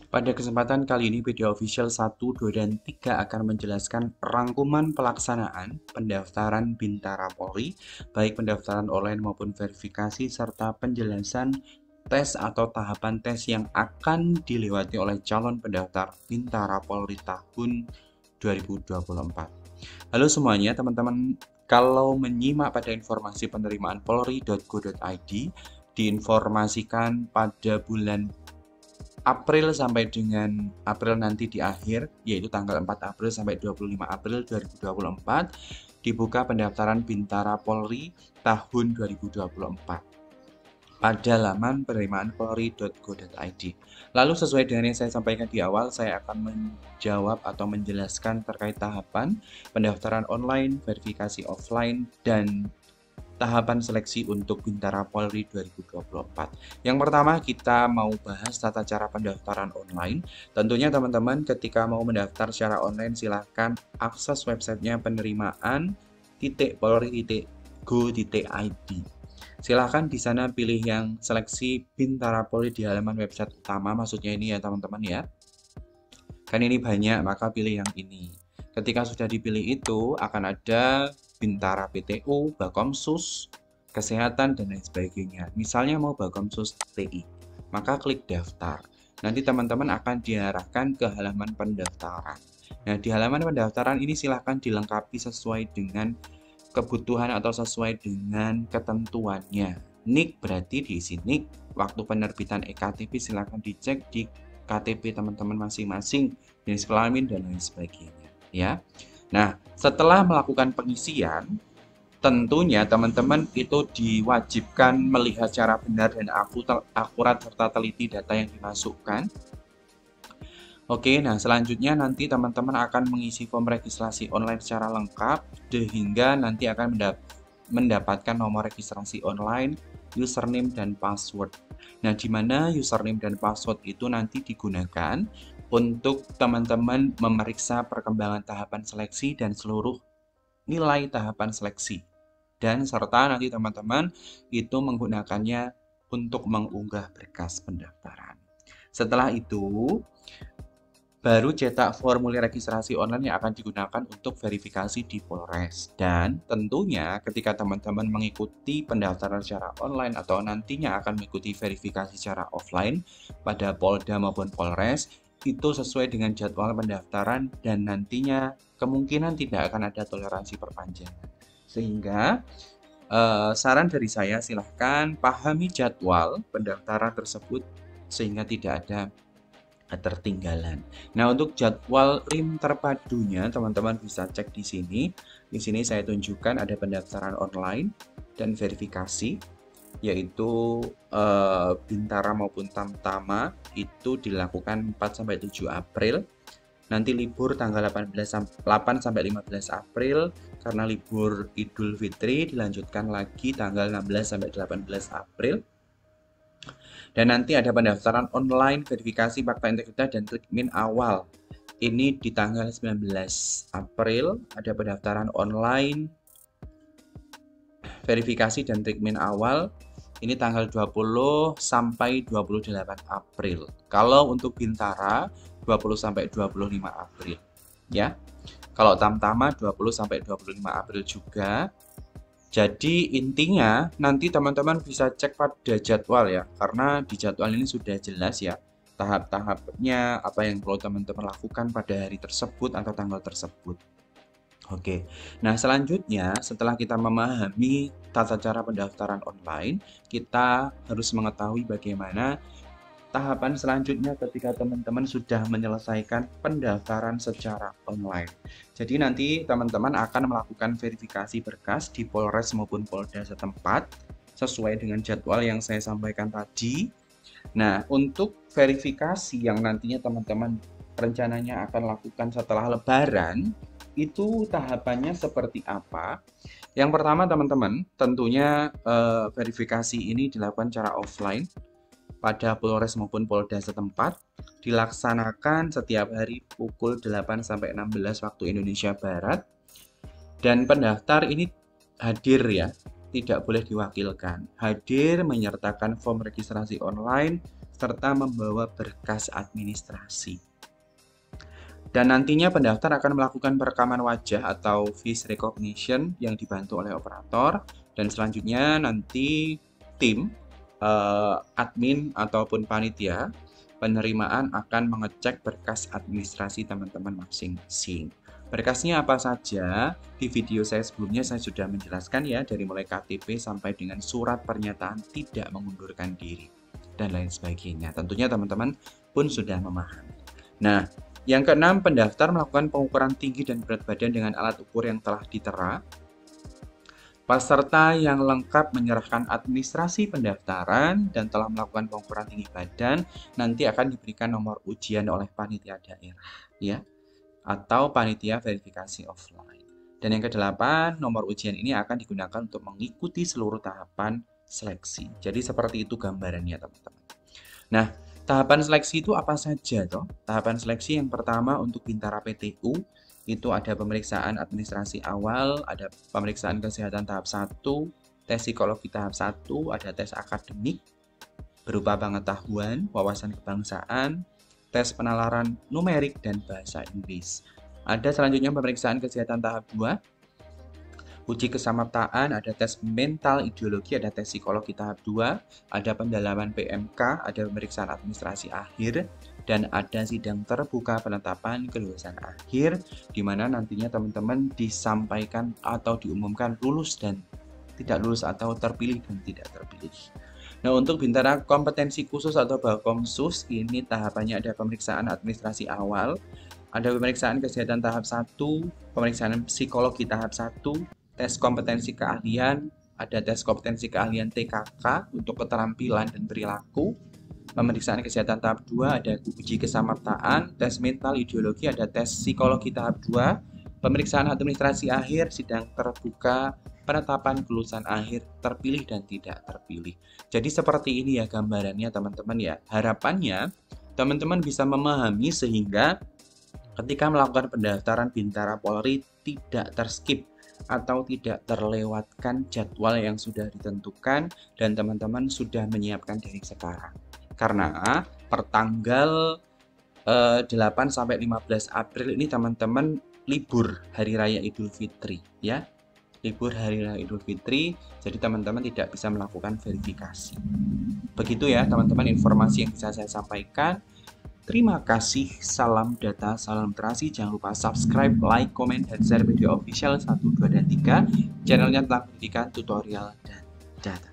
Pada kesempatan kali ini, video official 1, 2, dan 3 akan menjelaskan rangkuman pelaksanaan pendaftaran Bintara Polri, baik pendaftaran online maupun verifikasi, serta penjelasan tes atau tahapan tes yang akan dilewati oleh calon pendaftar Bintara Polri tahun 2024. Halo semuanya, teman-teman. Kalau menyimak pada informasi penerimaan polri.go.id, diinformasikan pada bulan April sampai dengan April nanti di akhir, yaitu tanggal 4 April sampai 25 April 2024, dibuka pendaftaran Bintara Polri tahun 2024 pada laman penerimaan polri.go.id. Lalu sesuai dengan yang saya sampaikan di awal, saya akan menjawab atau menjelaskan terkait tahapan pendaftaran online, verifikasi offline, dan tahapan seleksi untuk Bintara Polri 2024. Yang pertama, kita mau bahas tata cara pendaftaran online. Tentunya teman-teman ketika mau mendaftar secara online, silahkan akses websitenya penerimaan.polri.go.id. Silahkan di sana pilih yang seleksi Bintara Polri di halaman website utama, maksudnya ini ya teman-teman ya. Kan ini banyak, maka pilih yang ini. Ketika sudah dipilih itu, akan ada Bintara PTU, Bakomsus, Kesehatan, dan lain sebagainya. Misalnya mau Bakomsus TI, maka klik daftar. Nanti teman-teman akan diarahkan ke halaman pendaftaran. Nah, di halaman pendaftaran ini silahkan dilengkapi sesuai dengan kebutuhan atau sesuai dengan ketentuannya. NIK berarti diisi NIK, waktu penerbitan EKTP silahkan dicek di KTP teman-teman masing-masing, jenis kelamin, dan lain sebagainya. Ya. Nah, setelah melakukan pengisian, tentunya teman-teman itu diwajibkan melihat secara benar dan akurat serta teliti data yang dimasukkan. Oke, nah selanjutnya nanti teman-teman akan mengisi form registrasi online secara lengkap sehingga nanti akan mendapatkan nomor registrasi online, username, dan password. Nah, di mana username dan password itu nanti digunakan untuk teman-teman memeriksa perkembangan tahapan seleksi dan seluruh nilai tahapan seleksi. Dan serta nanti teman-teman itu menggunakannya untuk mengunggah berkas pendaftaran. Setelah itu, baru cetak formulir registrasi online yang akan digunakan untuk verifikasi di Polres. Dan tentunya ketika teman-teman mengikuti pendaftaran secara online atau nantinya akan mengikuti verifikasi secara offline pada Polda maupun Polres, itu sesuai dengan jadwal pendaftaran dan nantinya kemungkinan tidak akan ada toleransi perpanjangan. Sehingga saran dari saya, silahkan pahami jadwal pendaftaran tersebut sehingga tidak ada ketertinggalan. Nah, untuk jadwal RIM terpadunya teman-teman bisa cek di sini. Di sini saya tunjukkan ada pendaftaran online dan verifikasi, yaitu Bintara maupun Tamtama itu dilakukan 4-7 April. Nanti libur tanggal 8 sampai 15 April karena libur Idul Fitri, dilanjutkan lagi tanggal 16 sampai 18 April. Dan nanti ada pendaftaran online, verifikasi fakta integritas dan trik-min awal. Ini di tanggal 19 April ada pendaftaran online, verifikasi dan trik-min awal. Ini tanggal 20 sampai 28 April. Kalau untuk Bintara 20 sampai 25 April. Ya. Kalau Tamtama 20 sampai 25 April juga. Jadi intinya nanti teman-teman bisa cek pada jadwal ya, karena di jadwal ini sudah jelas ya tahap-tahapnya apa yang perlu teman-teman lakukan pada hari tersebut atau tanggal tersebut. Oke, nah selanjutnya setelah kita memahami tata cara pendaftaran online, kita harus mengetahui bagaimana tahapan selanjutnya ketika teman-teman sudah menyelesaikan pendaftaran secara online. Jadi nanti teman-teman akan melakukan verifikasi berkas di Polres maupun Polda setempat sesuai dengan jadwal yang saya sampaikan tadi. Nah, untuk verifikasi yang nantinya teman-teman rencananya akan lakukan setelah Lebaran, itu tahapannya seperti apa? Yang pertama teman-teman, tentunya verifikasi ini dilakukan secara offline pada Polres maupun Polda setempat, dilaksanakan setiap hari pukul 8 sampai 16 waktu Indonesia Barat. Dan pendaftar ini hadir ya, tidak boleh diwakilkan. Hadir menyertakan form registrasi online, serta membawa berkas administrasi. Dan nantinya pendaftar akan melakukan perekaman wajah atau face recognition yang dibantu oleh operator. Dan selanjutnya nanti tim admin ataupun panitia penerimaan akan mengecek berkas administrasi teman-teman masing-masing. Berkasnya apa saja? Di video saya sebelumnya saya sudah menjelaskan ya, dari mulai KTP sampai dengan surat pernyataan tidak mengundurkan diri dan lain sebagainya. Tentunya teman-teman pun sudah memahami. Nah, yang keenam, pendaftar melakukan pengukuran tinggi dan berat badan dengan alat ukur yang telah ditera. Peserta yang lengkap menyerahkan administrasi pendaftaran dan telah melakukan pengukuran tinggi badan nanti akan diberikan nomor ujian oleh panitia daerah ya, atau panitia verifikasi offline. Dan yang kedelapan, nomor ujian ini akan digunakan untuk mengikuti seluruh tahapan seleksi. Jadi seperti itu gambarannya teman-teman. Nah, tahapan seleksi itu apa saja toh? Tahapan seleksi yang pertama untuk Bintara PTU itu ada pemeriksaan administrasi awal, ada pemeriksaan kesehatan tahap 1, tes psikologi tahap 1, ada tes akademik berupa pengetahuan, wawasan kebangsaan, tes penalaran numerik dan bahasa Inggris. Ada selanjutnya pemeriksaan kesehatan tahap 2, uji kesamaptaan, ada tes mental ideologi, ada tes psikologi tahap 2, ada pendalaman PMK, ada pemeriksaan administrasi akhir, dan ada sidang terbuka penetapan kelulusan akhir, di mana nantinya teman-teman disampaikan atau diumumkan lulus dan tidak lulus atau terpilih dan tidak terpilih. Nah, untuk Bintara kompetensi khusus atau Bakomsus, ini tahapannya ada pemeriksaan administrasi awal, ada pemeriksaan kesehatan tahap 1, pemeriksaan psikologi tahap 1, tes kompetensi keahlian, ada tes kompetensi keahlian TKK untuk keterampilan dan perilaku, pemeriksaan kesehatan tahap 2, ada uji kesamaptaan, tes mental ideologi, ada tes psikologi tahap 2, pemeriksaan administrasi akhir, sidang terbuka, penetapan kelulusan akhir, terpilih dan tidak terpilih. Jadi seperti ini ya gambarannya teman-teman ya. Harapannya teman-teman bisa memahami sehingga ketika melakukan pendaftaran Bintara Polri tidak terskip atau tidak terlewatkan jadwal yang sudah ditentukan dan teman-teman sudah menyiapkan dari sekarang. Karena per tanggal 8 sampai 15 April ini teman-teman libur Hari Raya Idul Fitri ya. Libur Hari Raya Idul Fitri, jadi teman-teman tidak bisa melakukan verifikasi. Begitu ya teman-teman informasi yang bisa saya sampaikan. Terima kasih, salam data, salam literasi. Jangan lupa subscribe, like, komen, dan share video official 1, 2, dan 3 channelnya tentang pendidikan, tutorial, dan data.